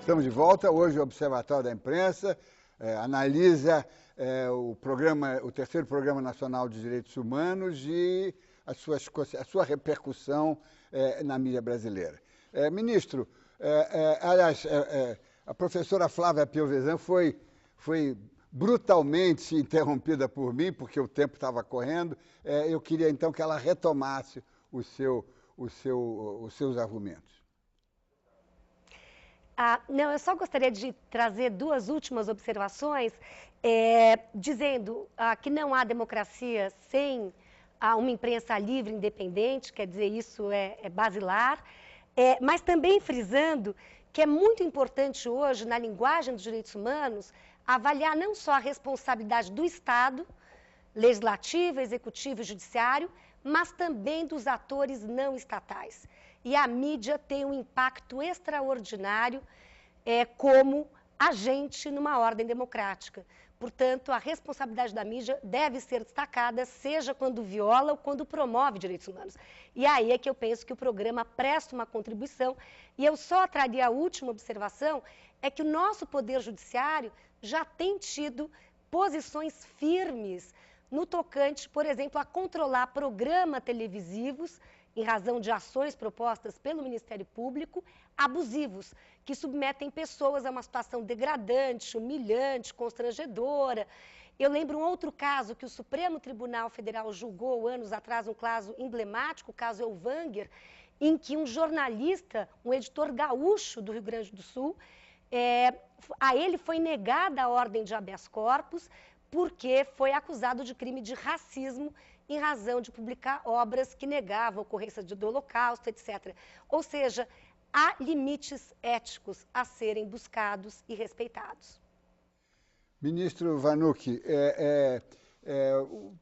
Estamos de volta. Hoje o Observatório da Imprensa analisa o terceiro Programa Nacional de Direitos Humanos e a sua repercussão na mídia brasileira. Ministro, aliás, a professora Flávia Piovesan foi brutalmente interrompida por mim, porque o tempo estava correndo. Eu queria, então, que ela retomasse os seus argumentos. Não, eu só gostaria de trazer duas últimas observações, dizendo que não há democracia sem uma imprensa livre e independente, quer dizer, isso é basilar, mas também frisando que é muito importante hoje, na linguagem dos direitos humanos, avaliar não só a responsabilidade do Estado, legislativo, executivo e judiciário, mas também dos atores não estatais. E a mídia tem um impacto extraordinário como agente numa ordem democrática. Portanto, a responsabilidade da mídia deve ser destacada, seja quando viola ou quando promove direitos humanos. E aí é que eu penso que o programa presta uma contribuição. E eu só traria a última observação, é que o nosso Poder Judiciário já tem tido posições firmes no tocante, por exemplo, a controlar programas televisivos, em razão de ações propostas pelo Ministério Público, abusivos, que submetem pessoas a uma situação degradante, humilhante, constrangedora. Eu lembro um outro caso que o Supremo Tribunal Federal julgou anos atrás, um caso emblemático, o caso Elvanger, em que um jornalista, um editor gaúcho do Rio Grande do Sul, a ele foi negada a ordem de habeas corpus, porque foi acusado de crime de racismo em razão de publicar obras que negavam a ocorrência do Holocausto, etc. Ou seja, há limites éticos a serem buscados e respeitados. Ministro Vanucchi,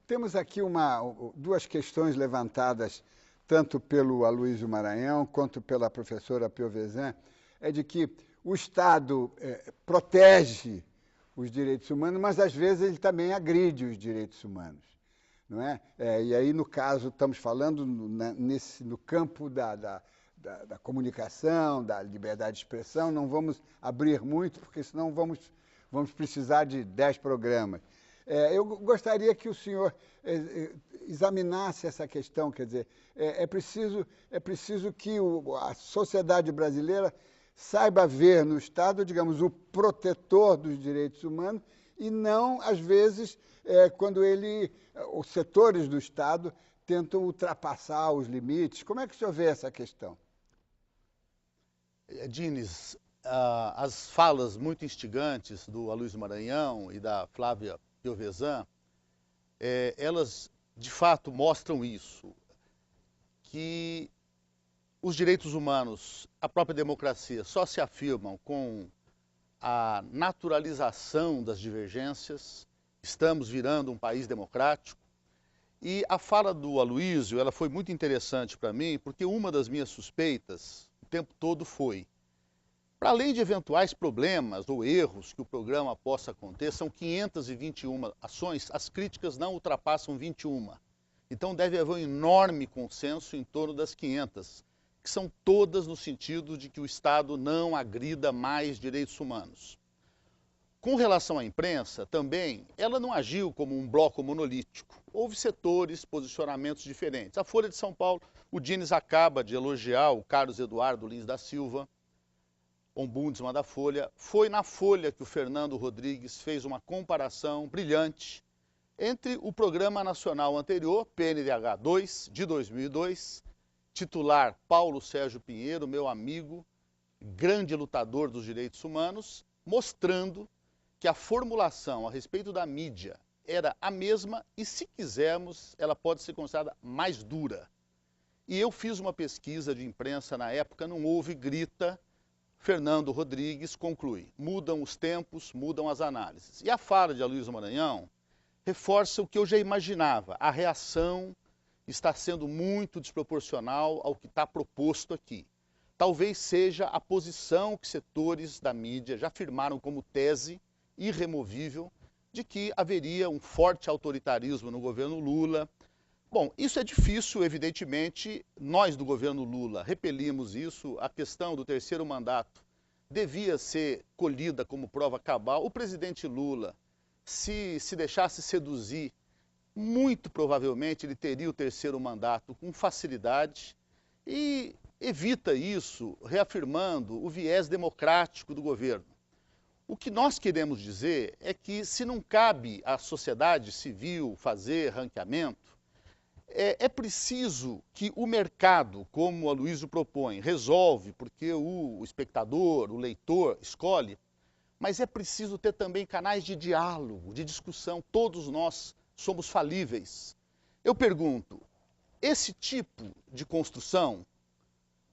temos aqui duas questões levantadas, tanto pelo Aloysio Maranhão quanto pela professora Piovesan, de que o Estado protege os direitos humanos, mas às vezes ele também agride os direitos humanos. Não é? E aí, no caso, estamos falando no campo da comunicação, da liberdade de expressão, não vamos abrir muito, porque senão vamos precisar de 10 programas. Eu gostaria que o senhor examinasse essa questão, quer dizer, é preciso que a sociedade brasileira saiba ver no Estado, digamos, o protetor dos direitos humanos e não, às vezes, quando os setores do Estado tentam ultrapassar os limites. Como é que o senhor vê essa questão? Dines, as falas muito instigantes do Aloysio Maranhão e da Flávia Piovesan, elas, de fato, mostram isso, que os direitos humanos, a própria democracia, só se afirmam com a naturalização das divergências. Estamos virando um país democrático. E a fala do Aloysio, ela foi muito interessante para mim, porque uma das minhas suspeitas o tempo todo foi, para além de eventuais problemas ou erros que o programa possa conter, são 521 ações, as críticas não ultrapassam 21. Então deve haver um enorme consenso em torno das 500, que são todas no sentido de que o Estado não agrida mais direitos humanos. Com relação à imprensa, também, ela não agiu como um bloco monolítico. Houve setores, posicionamentos diferentes. A Folha de São Paulo, o Dines acaba de elogiar o Carlos Eduardo Lins da Silva, ombudsman da Folha. Foi na Folha que o Fernando Rodrigues fez uma comparação brilhante entre o programa nacional anterior, PNDH 2, de 2002, titular Paulo Sérgio Pinheiro, meu amigo, grande lutador dos direitos humanos, mostrando que a formulação a respeito da mídia era a mesma e, se quisermos, ela pode ser considerada mais dura. E eu fiz uma pesquisa de imprensa na época, não houve grita, Fernando Rodrigues conclui, mudam os tempos, mudam as análises. E a fala de Aloysio Maranhão reforça o que eu já imaginava, a reação está sendo muito desproporcional ao que está proposto aqui. Talvez seja a posição que setores da mídia já afirmaram como tese irremovível de que haveria um forte autoritarismo no governo Lula. Bom, isso é difícil, evidentemente, nós do governo Lula repelimos isso, a questão do terceiro mandato devia ser colhida como prova cabal. O presidente Lula, se deixasse seduzir, muito provavelmente ele teria o terceiro mandato com facilidade e evita isso reafirmando o viés democrático do governo. O que nós queremos dizer é que, se não cabe à sociedade civil fazer ranqueamento, é preciso que o mercado, como o Aloysio propõe, resolve, porque o espectador, o leitor, escolhe, mas é preciso ter também canais de diálogo, de discussão. Todos nós somos falíveis. Eu pergunto, esse tipo de construção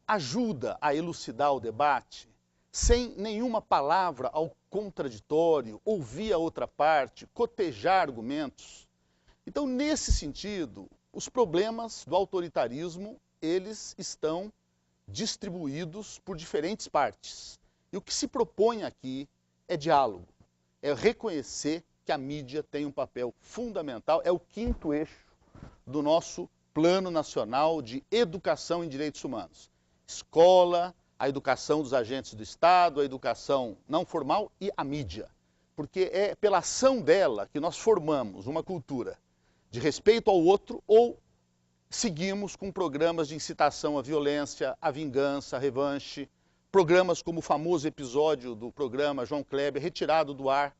ajuda a elucidar o debate, sem nenhuma palavra ao contraditório, ouvir a outra parte, cotejar argumentos? Então, nesse sentido, os problemas do autoritarismo, eles estão distribuídos por diferentes partes. E o que se propõe aqui é diálogo, é reconhecer que a mídia tem um papel fundamental, é o quinto eixo do nosso Plano Nacional de Educação em Direitos Humanos. Escola, a educação dos agentes do Estado, a educação não formal e a mídia. Porque é pela ação dela que nós formamos uma cultura de respeito ao outro ou seguimos com programas de incitação à violência, à vingança, à revanche, programas como o famoso episódio do programa João Kleber, retirado do ar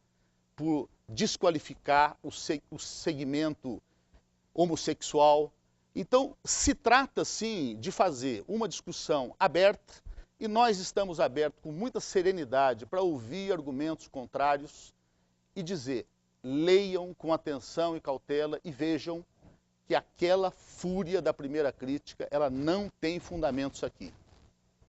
por desqualificar o segmento homossexual. Então, se trata, sim, de fazer uma discussão aberta, e nós estamos abertos com muita serenidade para ouvir argumentos contrários e dizer: leiam com atenção e cautela e vejam que aquela fúria da primeira crítica, ela não tem fundamentos aqui.